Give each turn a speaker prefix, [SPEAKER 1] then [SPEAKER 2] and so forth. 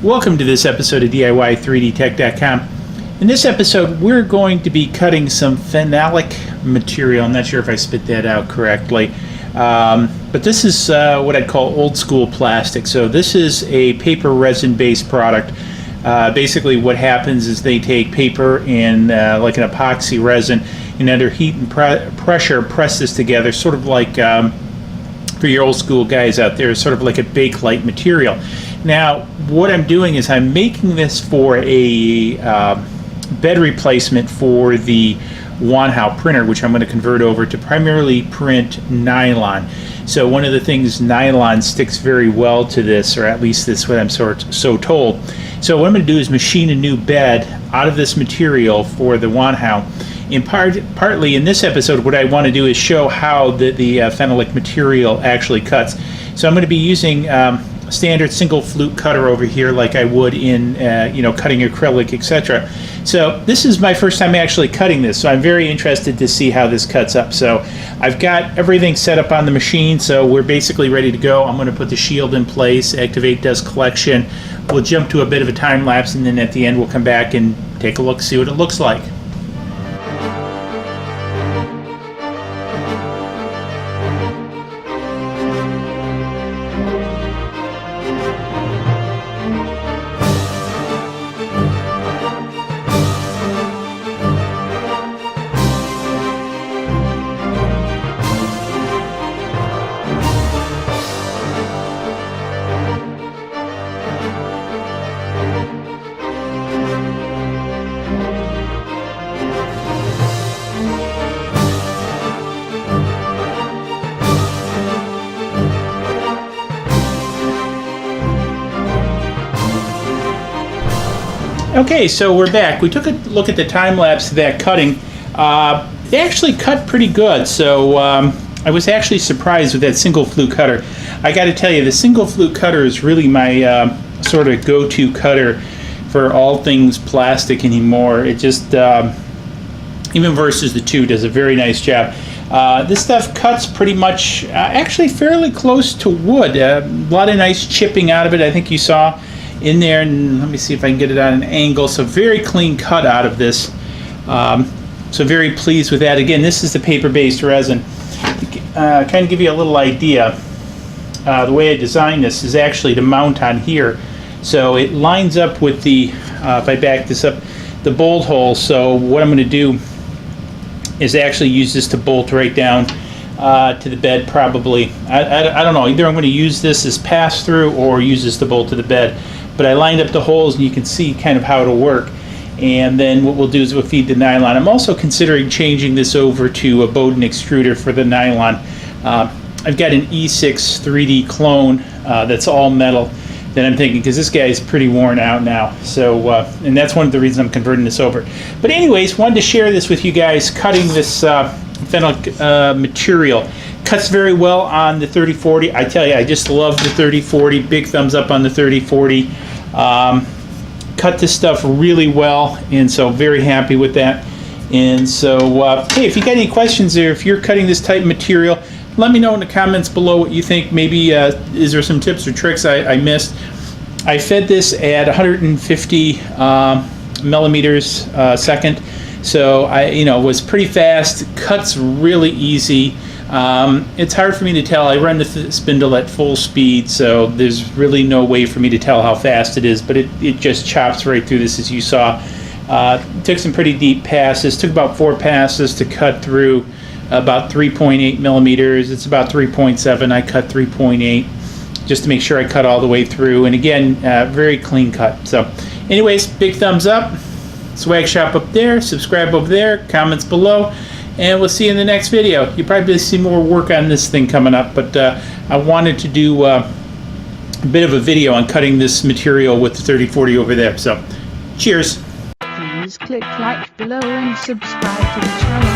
[SPEAKER 1] Welcome to this episode of DIY3DTech.com. In this episode, we're going to be cutting some phenolic material. I'm not sure if I spit that out correctly, but this is what I'd call old school plastic. So this is a paper resin based product. Basically what happens is they take paper and like an epoxy resin, and under heat and pressure press this together, sort of like for your old school guys out there, sort of like a Bakelite material. Now what I'm doing is I'm making this for a bed replacement for the Wanhao printer, which I'm going to convert over to primarily print nylon. So one of the things, nylon sticks very well to this, or at least that's what I'm so told. So what I'm going to do is machine a new bed out of this material for the Wanhao. Partly in this episode, what I want to do is show how the phenolic material actually cuts. So I'm going to be using standard single flute cutter over here, like I would in cutting acrylic, etc. So this is my first time actually cutting this, so I'm very interested to see how this cuts up. So I've got everything set up on the machine, so we're basically ready to go. I'm going to put the shield in place, activate dust collection. We'll jump to a bit of a time lapse, and then at the end we'll come back and take a look, see what it looks like. Okay, so we're back. We took a look at the time lapse of that cutting. They actually cut pretty good, so I was actually surprised with that single flute cutter. I got to tell you, the single flute cutter is really my sort of go-to cutter for all things plastic anymore. It just, even versus the two, does a very nice job. This stuff cuts pretty much, actually fairly close to wood. A lot of nice chipping out of it, I think you saw in there, and let me see if I can get it on an angle. So very clean cut out of this. So very pleased with that. Again, this is the paper-based resin. Kind of give you a little idea. The way I designed this is actually to mount on here. So it lines up with the, if I back this up, the bolt hole. So what I'm going to do is actually use this to bolt right down to the bed probably. I don't know, either I'm going to use this as pass-through or use this to bolt to the bed. But I lined up the holes and you can see kind of how it'll work. And then what we'll do is we'll feed the nylon. I'm also considering changing this over to a Bowden extruder for the nylon. I've got an E6 3D clone that's all metal that I'm thinking, because this guy is pretty worn out now. So, and that's one of the reasons I'm converting this over. But anyways, wanted to share this with you guys, cutting this phenolic material. Cuts very well on the 3040. I tell you, I just love the 3040. Big thumbs up on the 3040. Cut this stuff really well, and so very happy with that. And so, hey, if you got any questions or if you're cutting this type of material, let me know in the comments below what you think. Maybe is there some tips or tricks I missed. I fed this at 150 millimeters second. So I was pretty fast. Cuts really easy. It's hard for me to tell. I run the spindle at full speed, so there's really no way for me to tell how fast it is, but it just chops right through this, as you saw. Took some pretty deep passes. Took about 4 passes to cut through about 3.8 millimeters. It's about 3.7. I cut 3.8 just to make sure I cut all the way through. And again, very clean cut. So anyways, big thumbs up. Swag shop up there. Subscribe over there. Comments below. And we'll see you in the next video. You'll probably see more work on this thing coming up, but I wanted to do a bit of a video on cutting this material with the 3040 over there. So, cheers.
[SPEAKER 2] Please click like below and subscribe to the channel.